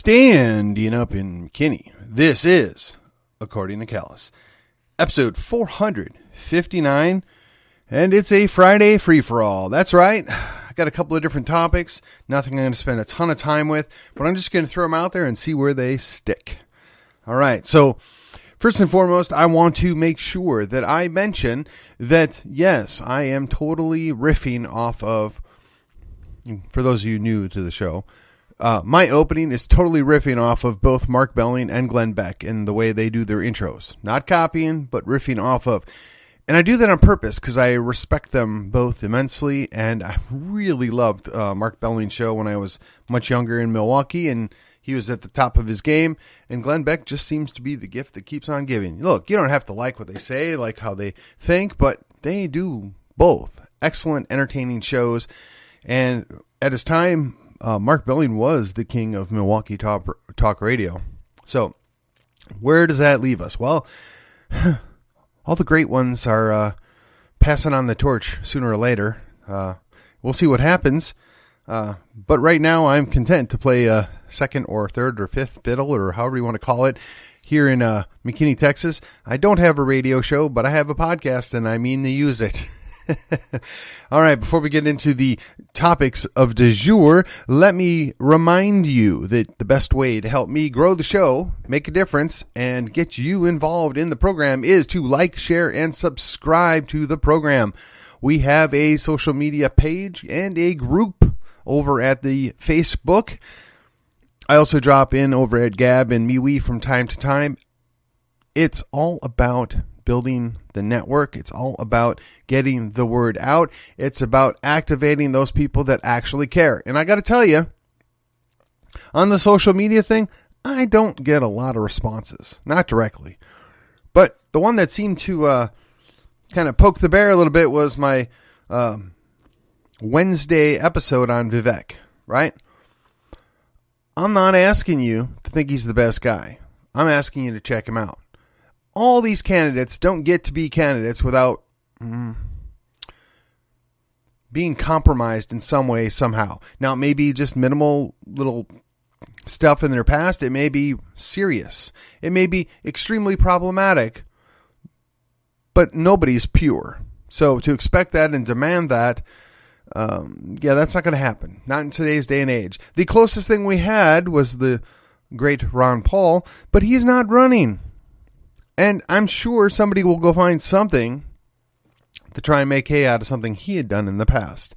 Standing up in McKinney. This is, according to Callis, episode 459, and it's a Friday free-for-all. That's right. I got a couple of different topics, nothing I'm going to spend a ton of time with, but I'm just going to throw them out there and see where they stick. All right, so first and foremost, I want to make sure that I mention that, yes, I am totally riffing off of, for those of you new to the show, my opening is totally riffing off of both Mark Belling and Glenn Beck in the way they do their intros. Not copying, but riffing off of. And I do that on purpose because I respect them both immensely, and I really loved Mark Belling's show when I was much younger in Milwaukee, and he was at the top of his game, and Glenn Beck just seems to be the gift that keeps on giving. Look, you don't have to like what they say, like how they think, but they do both. Excellent, entertaining shows, and at his time, Mark Belling was the king of Milwaukee talk radio. So where does that leave us? Well, all the great ones are passing on the torch sooner or later. We'll see what happens. But right now I'm content to play a second or third or fifth fiddle, or however you want to call it, here in McKinney, Texas. I don't have a radio show, but I have a podcast, and I mean to use it. All right, before we get into the topics of du jour, let me remind you that the best way to help me grow the show, make a difference, and get you involved in the program is to like, share, and subscribe to the program. We have a social media page and a group over at the Facebook. I also drop in over at Gab and MeWe from time to time. It's all about building the network. It's all about getting the word out. It's about activating those people that actually care. And I got to tell you, on the social media thing, I don't get a lot of responses. Not directly. But the one that seemed to kind of poke the bear a little bit was my Wednesday episode on Vivek, right? I'm not asking you to think he's the best guy. I'm asking you to check him out. All these candidates don't get to be candidates without being compromised in some way, somehow. Now, it may be just minimal little stuff in their past. It may be serious. It may be extremely problematic, but nobody's pure. So to expect that and demand that, that's not going to happen. Not in today's day and age. The closest thing we had was the great Ron Paul, but he's not running. And I'm sure somebody will go find something to try and make hay out of something he had done in the past.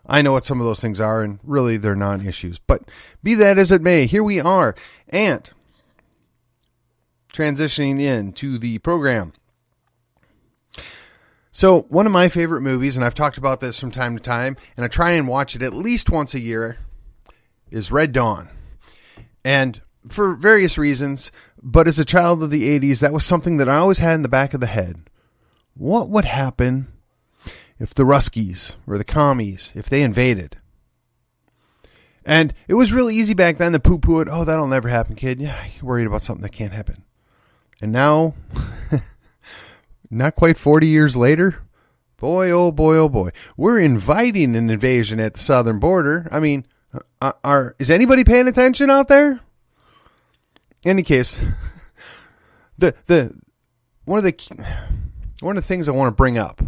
I know what some of those things are, and really they're non-issues. But be that as it may, here we are. And transitioning into the program. So one of my favorite movies, and I've talked about this from time to time, and I try and watch it at least once a year, is Red Dawn. And for various reasons, but as a child of the 80s, that was something that I always had in the back of the head. What would happen if the Ruskies or the commies, if they invaded? And it was really easy back then to poo-poo it. Oh, that'll never happen, kid. Yeah, you're worried about something that can't happen. And now, not quite 40 years later, boy, oh boy, we're inviting an invasion at the southern border. I mean, is anybody paying attention out there? In any case, one of the things I want to bring up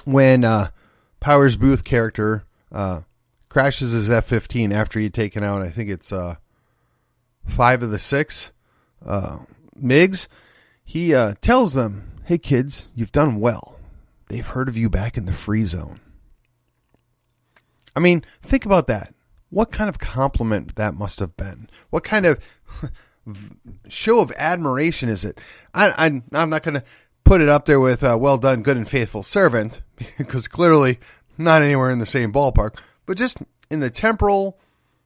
when Powers Booth character crashes his F-15 after he'd taken out, I think it's 5 of the 6 MiGs, he tells them, "Hey kids, you've done well. They've heard of you back in the free zone." I mean, think about that. What kind of compliment that must have been? What kind of show of admiration is it? I'm not going to put it up there with well done, good and faithful servant, because clearly not anywhere in the same ballpark. But just in the temporal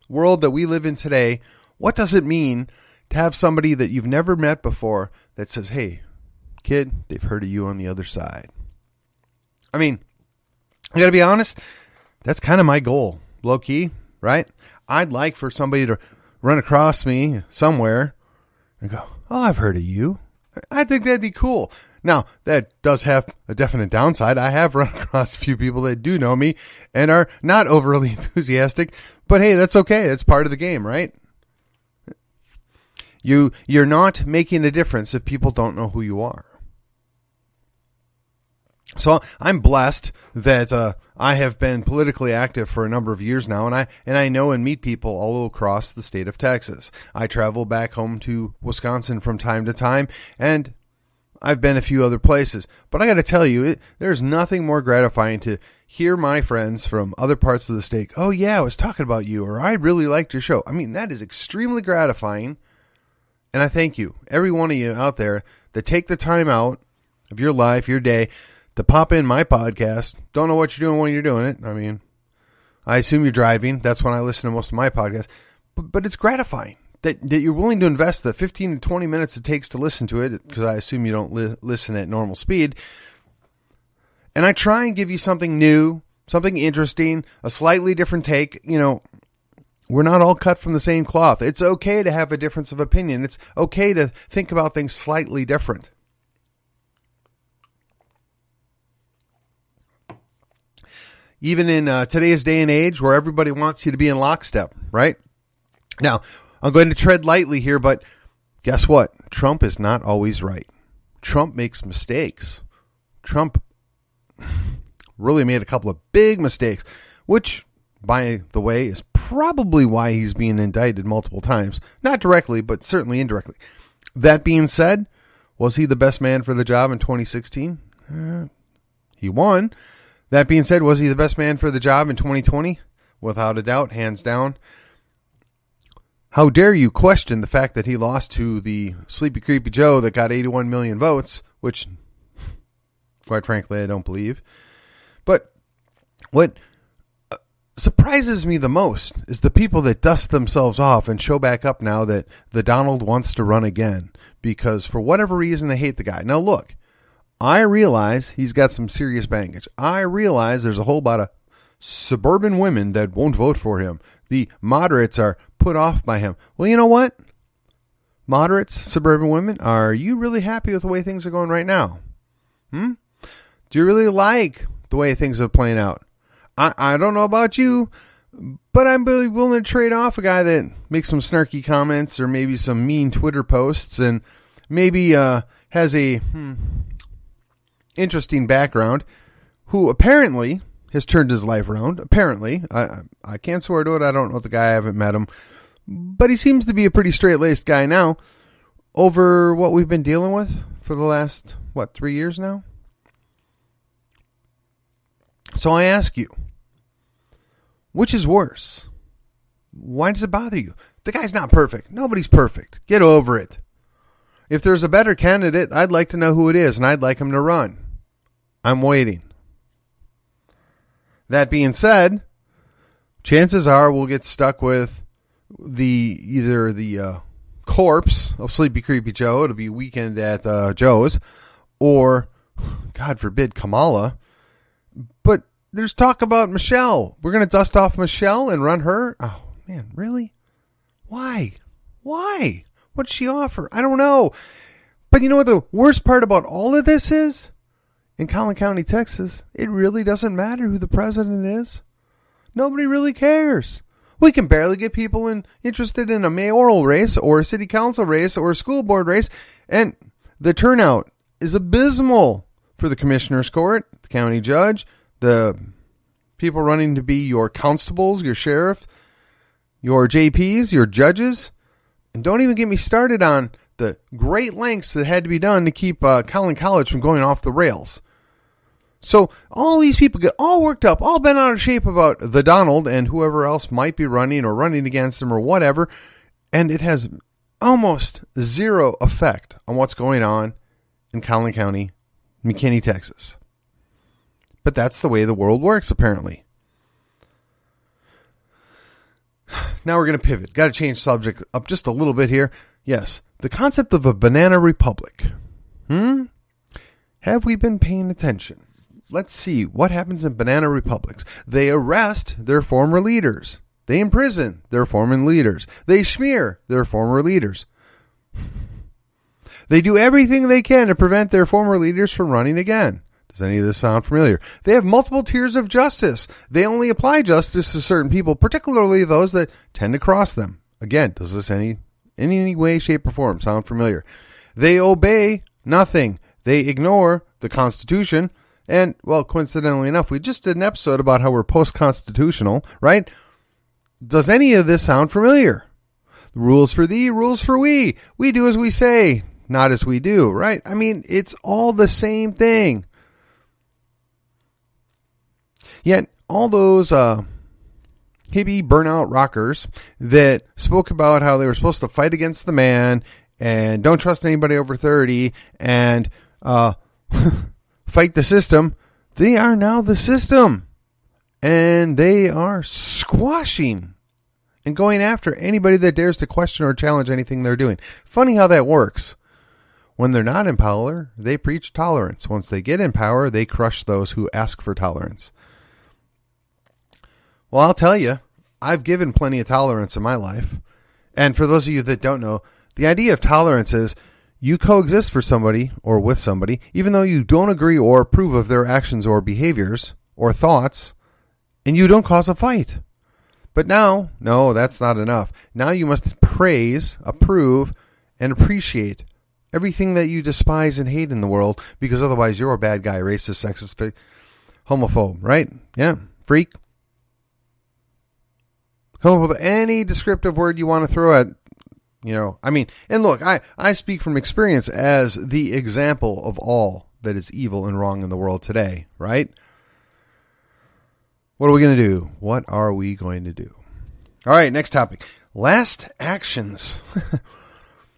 world that we live in today, what does it mean to have somebody that you've never met before that says, "Hey, kid, they've heard of you on the other side"? I mean, I got to be honest, that's kind of my goal, low key. Right? I'd like for somebody to run across me somewhere and go, "Oh, I've heard of you." I think that'd be cool. Now, that does have a definite downside. I have run across a few people that do know me and are not overly enthusiastic, But hey, that's okay. That's part of the game, right? You're not making a difference if people don't know who you are. So I'm blessed that I have been politically active for a number of years now, and I know and meet people all across the state of Texas. I travel back home to Wisconsin from time to time, and I've been a few other places. But I got to tell you, there's nothing more gratifying to hear my friends from other parts of the state, oh yeah, I was talking about you, or I really liked your show. I mean, that is extremely gratifying, and I thank you, every one of you out there that take the time out of your life, your day, to pop in my podcast. Don't know what you're doing when you're doing it. I mean, I assume you're driving. That's when I listen to most of my podcasts. But it's gratifying that you're willing to invest the 15 to 20 minutes it takes to listen to it, because I assume you don't listen at normal speed. And I try and give you something new, something interesting, a slightly different take. You know, we're not all cut from the same cloth. It's okay to have a difference of opinion. It's okay to think about things slightly different. Even in today's day and age where everybody wants you to be in lockstep, right? Now, I'm going to tread lightly here, but guess what? Trump is not always right. Trump makes mistakes. Trump really made a couple of big mistakes, which, by the way, is probably why he's being indicted multiple times. Not directly, but certainly indirectly. That being said, was he the best man for the job in 2016? He won. That being said, was he the best man for the job in 2020? Without a doubt, hands down. How dare you question the fact that he lost to the Sleepy Creepy Joe that got 81 million votes, which, quite frankly, I don't believe. But what surprises me the most is the people that dust themselves off and show back up now that the Donald wants to run again, because for whatever reason they hate the guy. Now look, I realize he's got some serious baggage. I realize there's a whole lot of suburban women that won't vote for him. The moderates are put off by him. Well, you know what? Moderates, suburban women, are you really happy with the way things are going right now? Do you really like the way things are playing out? I don't know about you, but I'm really willing to trade off a guy that makes some snarky comments or maybe some mean Twitter posts and maybe has a interesting background, who apparently has turned his life around. Apparently. I can't swear to it. I don't know the guy. I haven't met him. But he seems to be a pretty straight-laced guy now over what we've been dealing with for the last, 3 years now? So I ask you, which is worse? Why does it bother you? The guy's not perfect. Nobody's perfect. Get over it. If there's a better candidate, I'd like to know who it is, and I'd like him to run. I'm waiting. That being said, chances are we'll get stuck with either the corpse of Sleepy Creepy Joe. It'll be Weekend at Joe's, or, God forbid, Kamala. But there's talk about Michelle. We're going to dust off Michelle and run her? Oh, man, really? Why? What'd she offer? I don't know. But you know what the worst part about all of this is? In Collin County, Texas, it really doesn't matter who the president is. Nobody really cares. We can barely get people interested in a mayoral race or a city council race or a school board race, and the turnout is abysmal for the commissioner's court, the county judge, the people running to be your constables, your sheriff, your JPs, your judges. And don't even get me started on the great lengths that had to be done to keep Collin College from going off the rails. So all these people get all worked up, all bent out of shape about the Donald and whoever else might be running or running against him or whatever. And it has almost zero effect on what's going on in Collin County, McKinney, Texas. But that's the way the world works, apparently. Now we're going to pivot. Got to change subject up just a little bit here. Yes, the concept of a banana republic. Have we been paying attention? Let's see what happens in banana republics. They arrest their former leaders. They imprison their former leaders. They smear their former leaders. They do everything they can to prevent their former leaders from running again. Does any of this sound familiar? They have multiple tiers of justice. They only apply justice to certain people, particularly those that tend to cross them. Again, does this in any way, shape, or form sound familiar? They obey nothing. They ignore the Constitution. And, well, coincidentally enough, we just did an episode about how we're post-constitutional, right? Does any of this sound familiar? Rules for thee, rules for we. We do as we say, not as we do, right? I mean, it's all the same thing. Yet, all those hippie burnout rockers that spoke about how they were supposed to fight against the man and don't trust anybody over 30 and fight the system, they are now the system. And they are squashing and going after anybody that dares to question or challenge anything they're doing. Funny how that works. When they're not in power, they preach tolerance. Once they get in power, they crush those who ask for tolerance. Well, I'll tell you, I've given plenty of tolerance in my life. And for those of you that don't know, the idea of tolerance is you coexist for somebody or with somebody, even though you don't agree or approve of their actions or behaviors or thoughts, and you don't cause a fight. But now, no, that's not enough. Now you must praise, approve, and appreciate everything that you despise and hate in the world, because otherwise you're a bad guy, racist, sexist, homophobe, right? Yeah, freak. Come up with any descriptive word you want to throw at, and look, I speak from experience as the example of all that is evil and wrong in the world today, right? What are we going to do? What are we going to do? All right, next topic. Last actions.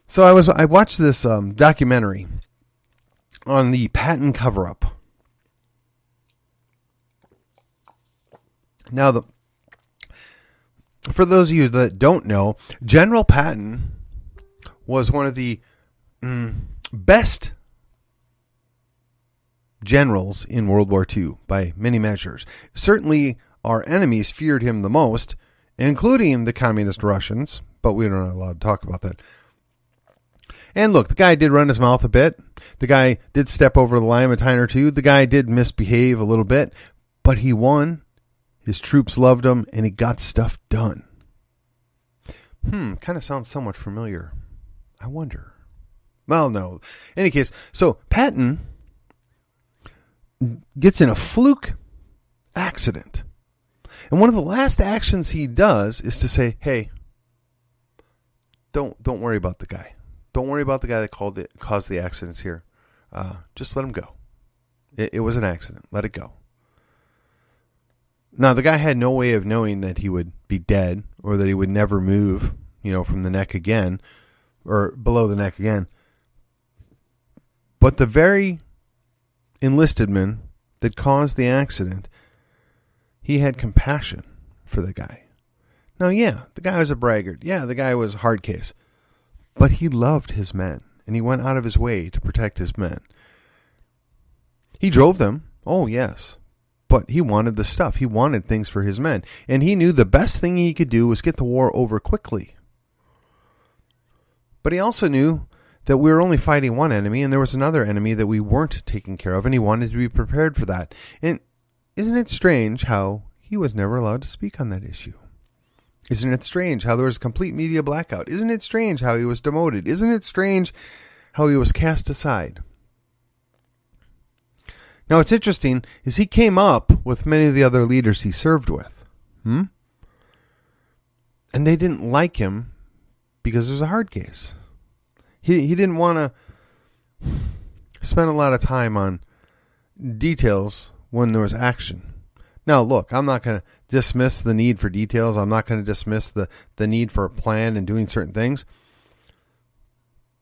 So I watched this documentary on the Patton cover-up. Now, for those of you that don't know, General Patton was one of the best generals in World War II by many measures. Certainly, our enemies feared him the most, including the communist Russians, but we're not allowed to talk about that. And look, the guy did run his mouth a bit. The guy did step over the line a time or two. The guy did misbehave a little bit, but he won. His troops loved him, and he got stuff done. Kind of sounds somewhat familiar. I wonder. Well, no. In any case, so Patton gets in a fluke accident. And one of the last actions he does is to say, hey, don't worry about the guy. Don't worry about the guy that caused the accidents here. Just let him go. It was an accident. Let it go. Now, the guy had no way of knowing that he would be dead or that he would never move, from the neck again or below the neck again. But the very enlisted man that caused the accident, he had compassion for the guy. Now, yeah, the guy was a braggart. Yeah, the guy was a hard case. But he loved his men, and he went out of his way to protect his men. He drove them. Oh, yes. But he wanted the stuff. He wanted things for his men. And he knew the best thing he could do was get the war over quickly. But he also knew that we were only fighting one enemy, and there was another enemy that we weren't taking care of, and he wanted to be prepared for that. And isn't it strange how he was never allowed to speak on that issue? Isn't it strange how there was a complete media blackout? Isn't it strange how he was demoted? Isn't it strange how he was cast aside? Now, what's interesting is he came up with many of the other leaders he served with. And they didn't like him because it was a hard case. He didn't want to spend a lot of time on details when there was action. Now, look, I'm not going to dismiss the need for details. I'm not going to dismiss the need for a plan and doing certain things.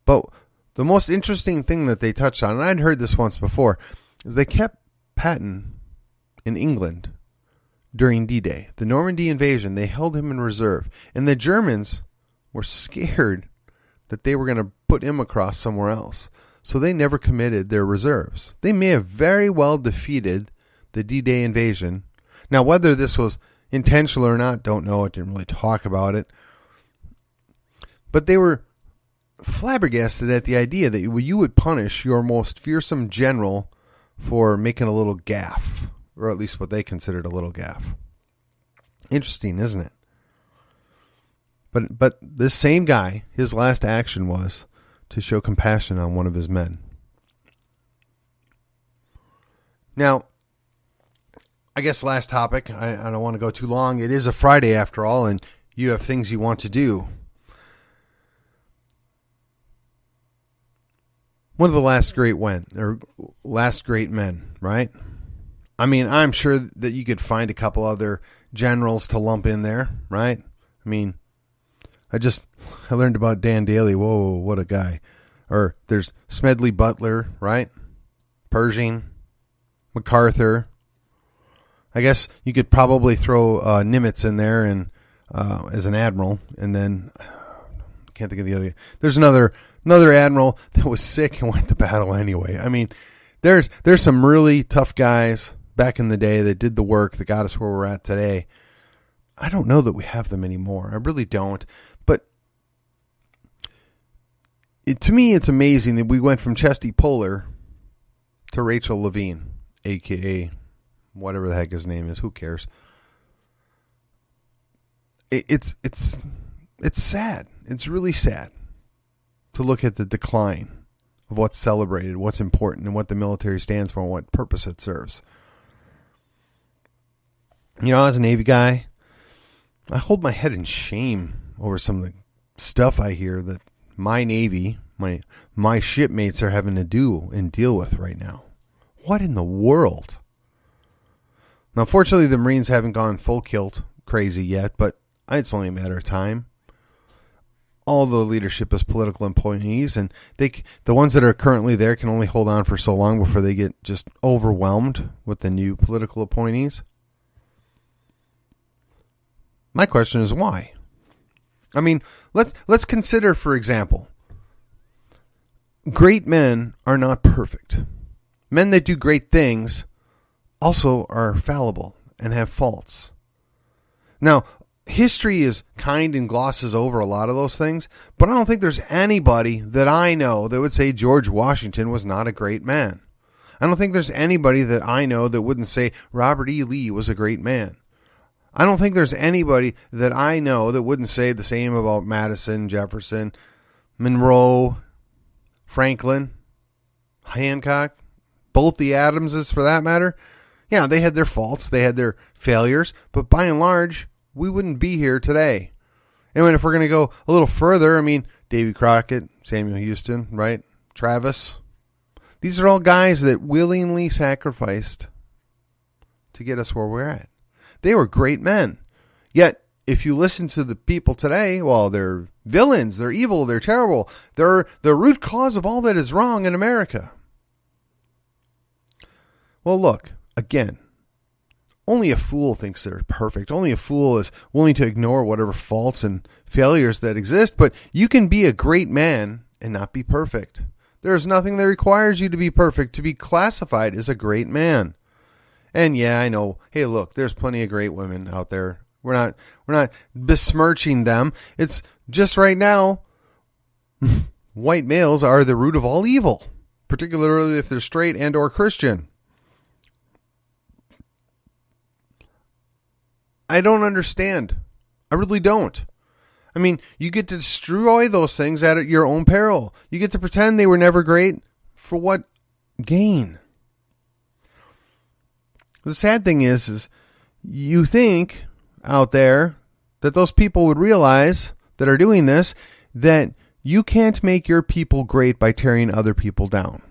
But the most interesting thing that they touched on, and I'd heard this once before, is they kept Patton in England during D-Day. The Normandy invasion, they held him in reserve. And the Germans were scared that they were going to put him across somewhere else. So they never committed their reserves. They may have very well defeated the D-Day invasion. Now, whether this was intentional or not, don't know. It didn't really talk about it. But they were flabbergasted at the idea that you would punish your most fearsome general for making a little gaffe, or at least what they considered a little gaffe. Interesting, isn't it? But this same guy, his last action was to show compassion on one of his men. Now, I guess last topic, I don't want to go too long. It is a Friday after all, and you have things you want to do. One of the last great men, right? I mean, I'm sure that you could find a couple other generals to lump in there, right? I mean, I learned about Dan Daly. Whoa, what a guy. Or there's Smedley Butler, right? Pershing, MacArthur. I guess you could probably throw Nimitz in there and as an admiral, and then can't think of the other. There's another admiral that was sick and went to battle anyway. I mean, there's some really tough guys back in the day that did the work that got us where we're at today. I don't know that we have them anymore. I really don't. But to me, it's amazing that we went from Chesty Puller to Rachel Levine, a.k.a. whatever the heck his name is. Who cares? It's sad. It's really sad to look at the decline of what's celebrated, what's important, and what the military stands for, and what purpose it serves. You know, as a Navy guy, I hold my head in shame over some of the stuff I hear that my Navy, my shipmates are having to do and deal with right now. What in the world? Now, fortunately, the Marines haven't gone full kilt crazy yet, but it's only a matter of time. All the leadership is political employees, and the ones that are currently there can only hold on for so long before they get just overwhelmed with the new political appointees. My question is why? I mean, let's consider, for example, great men are not perfect. Men that do great things also are fallible and have faults. Now, history is kind and glosses over a lot of those things, but I don't think there's anybody that I know that would say George Washington was not a great man. I don't think there's anybody that I know that wouldn't say Robert E. Lee was a great man. I don't think there's anybody that I know that wouldn't say the same about Madison, Jefferson, Monroe, Franklin, Hancock, both the Adamses for that matter. Yeah, they had their faults, they had their failures, but by and large, we wouldn't be here today. And if we're going to go a little further, I mean, Davy Crockett, Samuel Houston, right? Travis. These are all guys that willingly sacrificed to get us where we're at. They were great men. Yet, if you listen to the people today, well, they're villains, they're evil, they're terrible. They're the root cause of all that is wrong in America. Well, look, again, only a fool thinks they're perfect. Only a fool is willing to ignore whatever faults and failures that exist. But you can be a great man and not be perfect. There is nothing that requires you to be perfect to be classified as a great man. And yeah, I know. Hey, look, there's plenty of great women out there. We're not besmirching them. It's just right now, white males are the root of all evil, particularly if they're straight and or Christian. I don't understand. I really don't. I mean, you get to destroy those things at your own peril. You get to pretend they were never great. For what gain? The sad thing is you think out there that those people would realize that are doing this, that you can't make your people great by tearing other people down.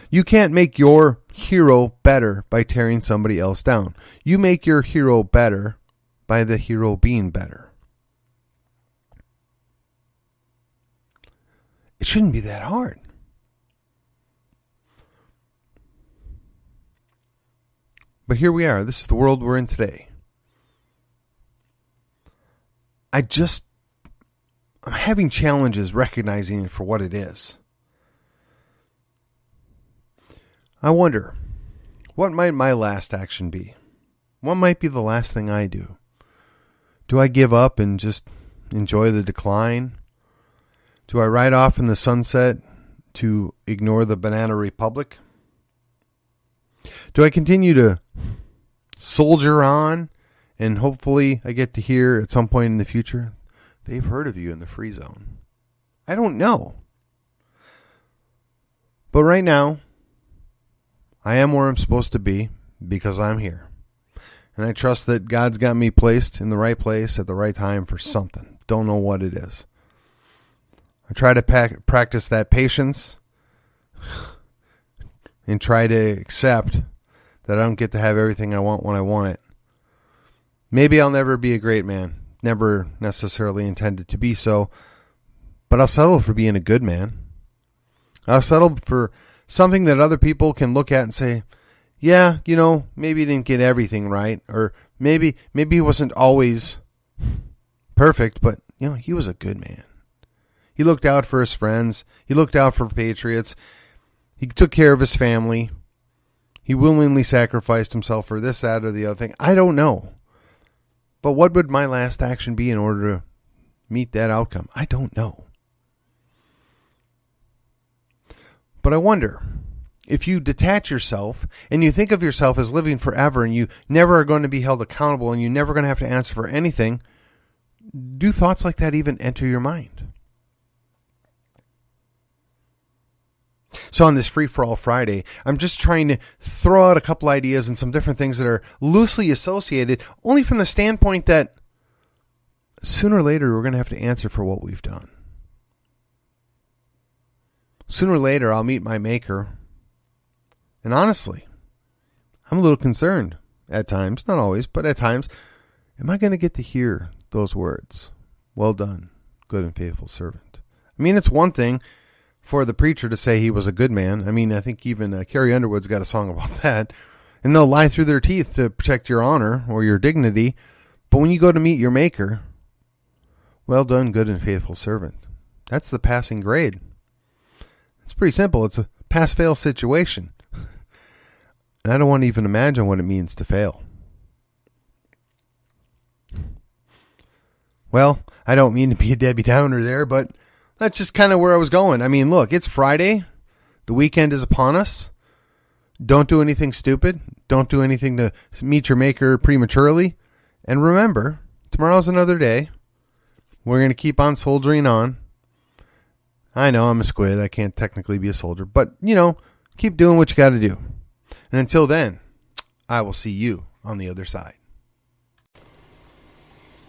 You can't make your hero better by tearing somebody else down. You make your hero better by the hero being better. It shouldn't be that hard. But here we are. This is the world we're in today. I'm having challenges recognizing it for what it is. I wonder, what might my last action be? What might be the last thing I do? Do I give up and just enjoy the decline? Do I ride off in the sunset to ignore the Banana Republic? Do I continue to soldier on and hopefully I get to hear at some point in the future, they've heard of you in the free zone? I don't know. But right now, I am where I'm supposed to be because I'm here. And I trust that God's got me placed in the right place at the right time for something. Don't know what it is. I try to practice that patience and try to accept that I don't get to have everything I want when I want it. Maybe I'll never be a great man. Never necessarily intended to be so. But I'll settle for being a good man. I'll settle for something that other people can look at and say, yeah, maybe he didn't get everything right. Or maybe he wasn't always perfect, but, he was a good man. He looked out for his friends. He looked out for patriots. He took care of his family. He willingly sacrificed himself for this, that, or the other thing. I don't know. But what would my last action be in order to meet that outcome? I don't know. But I wonder, if you detach yourself and you think of yourself as living forever and you never are going to be held accountable and you're never going to have to answer for anything, do thoughts like that even enter your mind? So on this Free-for-All Friday, I'm just trying to throw out a couple ideas and some different things that are loosely associated, only from the standpoint that sooner or later we're going to have to answer for what we've done. Sooner or later I'll meet my Maker. And honestly, I'm a little concerned at times, not always, but at times, am I going to get to hear those words? Well done, good and faithful servant. I mean, it's one thing for the preacher to say he was a good man. I mean, I think even Carrie Underwood's got a song about that. And they'll lie through their teeth to protect your honor or your dignity. But when you go to meet your Maker, well done, good and faithful servant. That's the passing grade. It's pretty simple. It's a pass-fail situation. And I don't want to even imagine what it means to fail. Well, I don't mean to be a Debbie Downer there, but that's just kind of where I was going. I mean, look, it's Friday. The weekend is upon us. Don't do anything stupid. Don't do anything to meet your Maker prematurely. And remember, tomorrow's another day. We're going to keep on soldiering on. I know I'm a squid. I can't technically be a soldier. But, keep doing what you got to do. And until then, I will see you on the other side.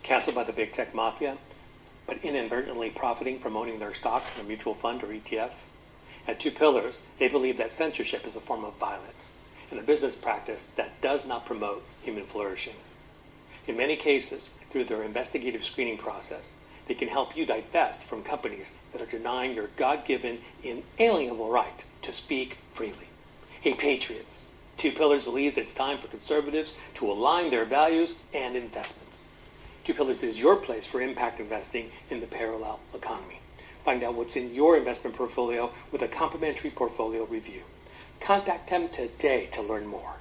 Canceled by the big tech mafia, but inadvertently profiting from owning their stocks in a mutual fund or ETF? At Two Pillars, they believe that censorship is a form of violence and a business practice that does not promote human flourishing. In many cases, through their investigative screening process, they can help you divest from companies that are denying your God-given, inalienable right to speak freely. Hey, Patriots, Two Pillars believes it's time for conservatives to align their values and investments. Two Pillars is your place for impact investing in the parallel economy. Find out what's in your investment portfolio with a complimentary portfolio review. Contact them today to learn more.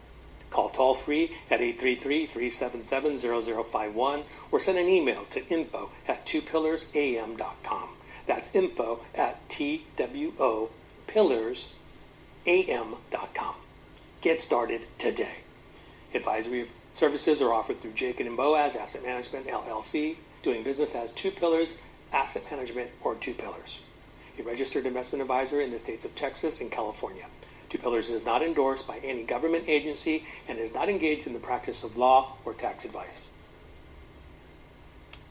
Call toll-free at 833-377-0051 or send an email to info@twopillarsam.com. That's info@twopillarsam.com. Get started today. Advisory services are offered through Jacob and Boaz Asset Management, LLC, doing business as Two Pillars Asset Management or Two Pillars, a registered investment advisor in the states of Texas and California. Two Pillars is not endorsed by any government agency and is not engaged in the practice of law or tax advice.